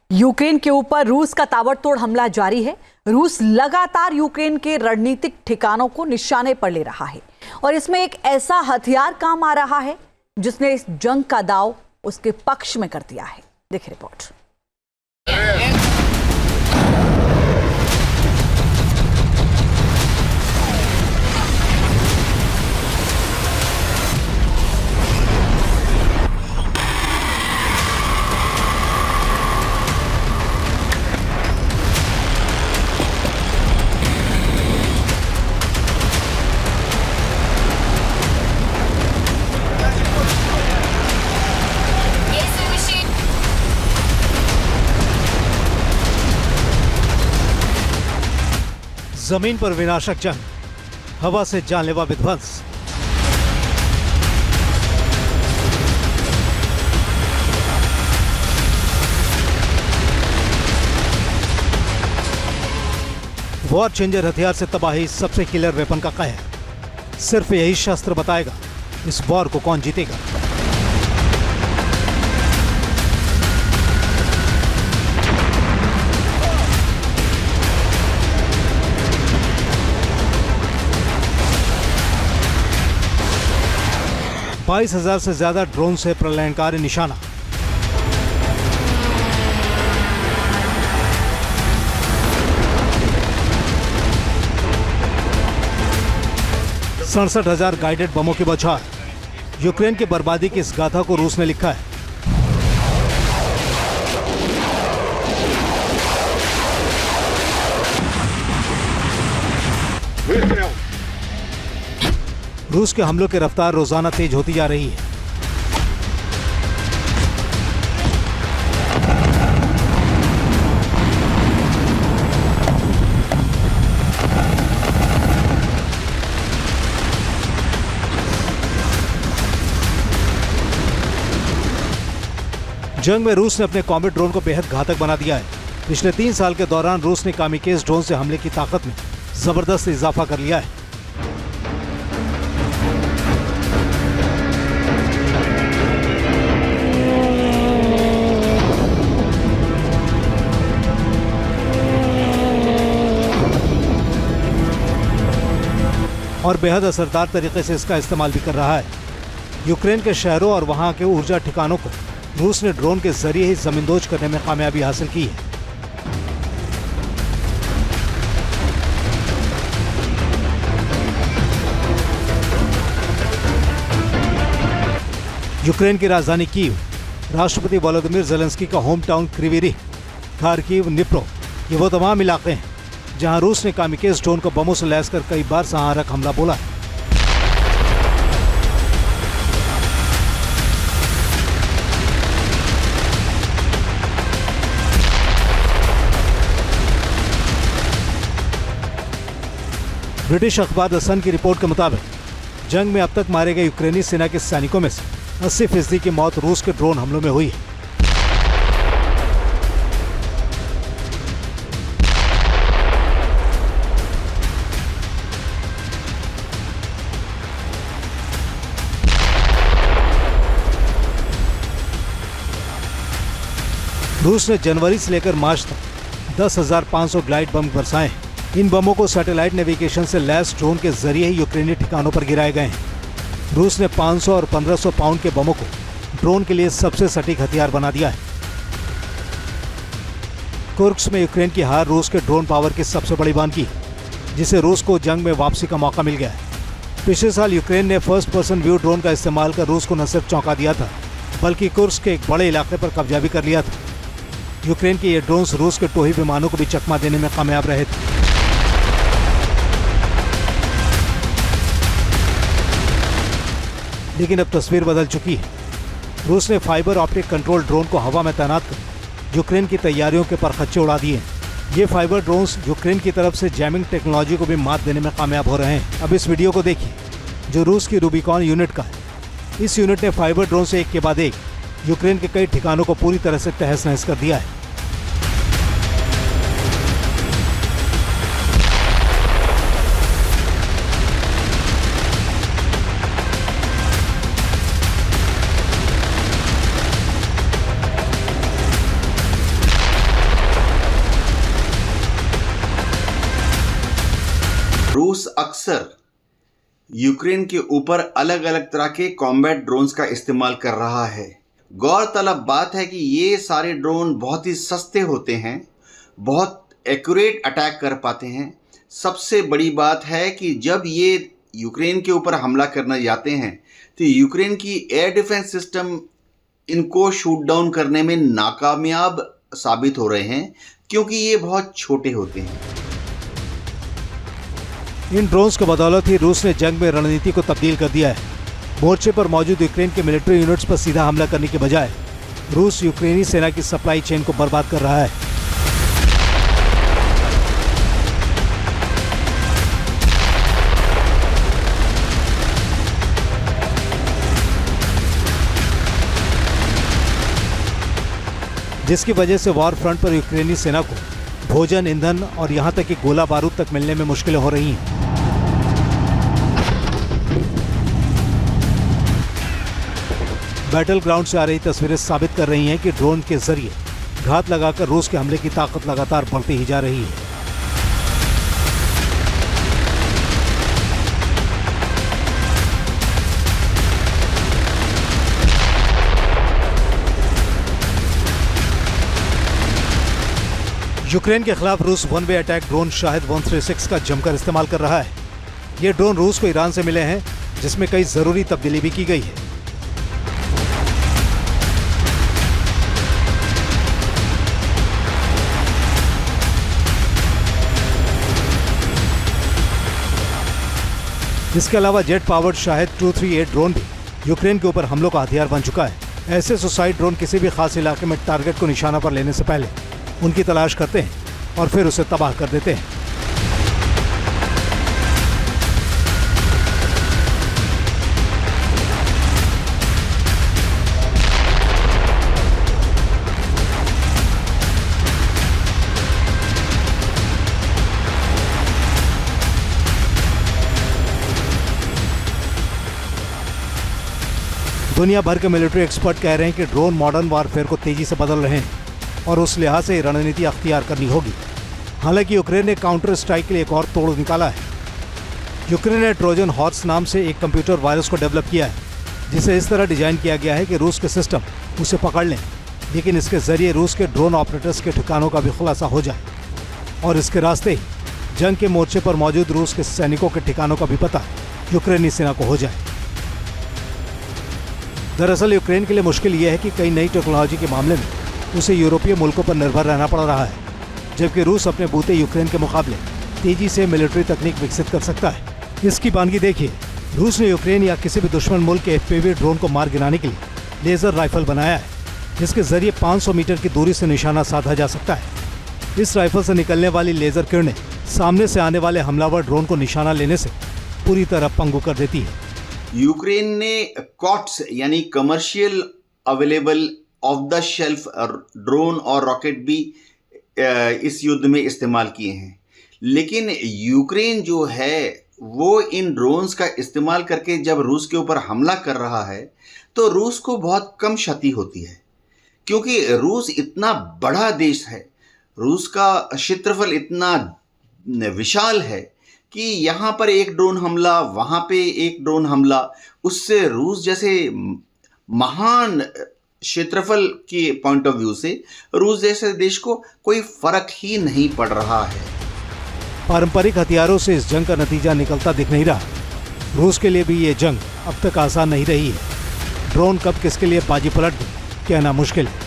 Ukraine के ऊपर रूस का ताबड़तोड़ हमला जारी है। रूस लगातार यूक्रेन के रणनीतिक ठिकानों को निशाने पर ले रहा है और इसमें एक ऐसा हथियार काम आ रहा है जिसने इस जंग का दांव उसके पक्ष में कर दिया है। देखिए रिपोर्ट। जमीन पर विनाशक जंग, हवा से जानलेवा विध्वंस। वॉर चेंजर हथियार से तबाही, सबसे किलर वेपन का कहर। सिर्फ यही शस्त्र बताएगा इस वॉर को कौन जीतेगा। बाईस 22,000 से ज्यादा ड्रोन से प्रलयंकारी निशाना। सड़सठ 67,000 गाइडेड बमों की बौछार। यूक्रेन की बर्बादी की इस गाथा को रूस ने लिखा है। रूस के हमलों की रफ्तार रोजाना तेज होती जा रही है। जंग में रूस ने अपने कॉम्बैट ड्रोन को बेहद घातक बना दिया है। पिछले 3 साल के दौरान रूस ने कामिकेज ड्रोन से हमले की ताकत में जबरदस्त इजाफा कर लिया है। और बेहद असरदार तरीके से इसका इस्तेमाल भी कर रहा है। यूक्रेन के शहरों और वहां के ऊर्जा ठिकानों को रूस ने ड्रोन के जरिए ही जमींदोज करने में कामयाबी हासिल की है। यूक्रेन की राजधानी कीव, राष्ट्रपति वोलोदिमीर ज़ेलेंस्की का home town Kryvyi Rih, Kharkiv, Dnipro, ये वो तमाम इलाके हैं जहां रूस ने कामिकेज ड्रोन को बमों से लैस कर कई बार संहारक हमला बोला है। ब्रिटिश अखबार द सन की रिपोर्ट के मुताबिक जंग में अब तक मारे गए यूक्रेनी सेना के सैनिकों में से 80% की मौत रूस के ड्रोन हमलों में हुई है। रूस ने जनवरी से लेकर मार्च तक 10,500 ग्लाइड बम बरसाए हैं। इन बमों को सैटेलाइट नेविगेशन से लैस ड्रोन के जरिए ही यूक्रेनी ठिकानों पर गिराए गए हैं। रूस ने 500 और 1500 पाउंड के बमों को ड्रोन के लिए सबसे सटीक हथियार बना दिया है। कुर्स्क में यूक्रेन की हार रूस के ड्रोन पावर की सबसे बड़ी बानगी है, जिसे रूस को जंग में वापसी का मौका मिल गया है। पिछले साल यूक्रेन ने फर्स्ट पर्सन व्यू ड्रोन का इस्तेमाल कर रूस को न सिर्फ चौंका दिया था, बल्कि कुर्स्क के एक बड़े इलाके पर कब्जा भी कर लिया था। यूक्रेन के ये ड्रोन्स रूस के टोही विमानों को भी चकमा देने में कामयाब रहे थे। लेकिन अब तस्वीर बदल चुकी है। रूस ने फाइबर ऑप्टिक कंट्रोल ड्रोन को हवा में तैनात कर यूक्रेन की तैयारियों के परखच्चे उड़ा दिए हैं। ये फाइबर ड्रोन्स यूक्रेन की तरफ से जैमिंग टेक्नोलॉजी को भी मात देने में कामयाब हो रहे हैं। अब इस वीडियो को देखिए जो रूस की रूबिकॉन यूनिट का है। इस यूनिट ने फाइबर ड्रोन से एक के बाद एक यूक्रेन के कई ठिकानों को पूरी तरह से तहस नहस कर दिया है। अक्सर यूक्रेन के ऊपर अलग अलग तरह के कॉम्बैट ड्रोन्स का इस्तेमाल कर रहा है। गौरतलब बात है कि ये सारे ड्रोन बहुत ही सस्ते होते हैं, बहुत एक्यूरेट अटैक कर पाते हैं। सबसे बड़ी बात है कि जब ये यूक्रेन के ऊपर हमला करने जाते हैं तो यूक्रेन की एयर डिफेंस सिस्टम इनको शूट डाउन करने में नाकामयाब साबित हो रहे हैं, क्योंकि ये बहुत छोटे होते हैं। इन ड्रोन्स की बदौलत ही रूस ने जंग में रणनीति को तब्दील कर दिया है। मोर्चे पर मौजूद यूक्रेन के मिलिट्री यूनिट्स पर सीधा हमला करने के बजाय रूस यूक्रेनी सेना की सप्लाई चेन को बर्बाद कर रहा है। जिसकी वजह से वॉर फ्रंट पर यूक्रेनी सेना को भोजन, ईंधन और यहां तक कि गोला बारूद तक मिलने में मुश्किलें हो रही हैं। बैटल ग्राउंड से आ रही तस्वीरें साबित कर रही हैं कि ड्रोन के जरिए घात लगाकर रूस के हमले की ताकत लगातार बढ़ती ही जा रही है। यूक्रेन के खिलाफ रूस one way attack drone Shahid 136 का जमकर इस्तेमाल कर रहा है। ये ड्रोन रूस को ईरान से मिले हैं, जिसमें कई जरूरी तब्दीली भी की गई है। इसके अलावा जेट पावर्ड शाहिद 238 ड्रोन भी यूक्रेन के ऊपर हमलों का हथियार बन चुका है। ऐसे सुसाइड ड्रोन किसी भी खास इलाके में टारगेट को निशाना पर लेने से पहले उनकी तलाश करते हैं और फिर उसे तबाह कर देते हैं। दुनिया भर के मिलिट्री एक्सपर्ट कह रहे हैं कि ड्रोन मॉडर्न वॉरफेयर को तेजी से बदल रहे हैं और उस लिहाज से रणनीति अख्तियार करनी होगी। हालांकि यूक्रेन ने काउंटर स्ट्राइक के लिए एक और तोड़ निकाला है। यूक्रेन ने ट्रोजन हॉर्स नाम से एक कंप्यूटर वायरस को डेवलप किया है, जिसे इस तरह डिजाइन किया गया है कि रूस के सिस्टम उसे पकड़ लें, लेकिन इसके जरिए रूस के ड्रोन ऑपरेटर्स के ठिकानों का भी खुलासा हो जाए और इसके रास्ते ही जंग के मोर्चे पर मौजूद रूस के सैनिकों के ठिकानों का भी पता यूक्रेनी सेना को हो जाए। दरअसल यूक्रेन के लिए मुश्किल यह है कि कई नई टेक्नोलॉजी के मामले में उसे यूरोपीय मुल्कों पर निर्भर रहना पड़ रहा है, जबकि रूस अपने बूते यूक्रेन के मुकाबले तेजी से मिलिट्री तकनीक विकसित कर सकता है। इसकी बानगी देखिए, रूस ने यूक्रेन या किसी भी दुश्मन मुल्क के FPV ड्रोन को मार गिराने के लिए लेजर राइफल बनाया है, जिसके जरिए 500 मीटर की दूरी से निशाना साधा जा सकता है। इस राइफल से निकलने वाली लेजर किरणें सामने से आने वाले हमलावर ड्रोन को निशाना लेने से पूरी तरह पंगु कर देती है। यूक्रेन ने कॉट्स यानी commercial available of the shelf drone और रॉकेट भी इस युद्ध में इस्तेमाल किए हैं, लेकिन यूक्रेन जो है वो इन ड्रोन्स का इस्तेमाल करके जब रूस के ऊपर हमला कर रहा है तो रूस को बहुत कम क्षति होती है, क्योंकि रूस इतना बड़ा देश है, रूस का क्षेत्रफल इतना विशाल है कि यहाँ पर एक ड्रोन हमला, वहाँ पे एक ड्रोन हमला, उससे रूस जैसे महान क्षेत्रफल के पॉइंट ऑफ व्यू से रूस जैसे देश को कोई फर्क ही नहीं पड़ रहा है। पारंपरिक हथियारों से इस जंग का नतीजा निकलता दिख नहीं रहा। रूस के लिए भी ये जंग अब तक आसान नहीं रही है। ड्रोन कब किसके लिए बाजी पलट दे कहना मुश्किल है।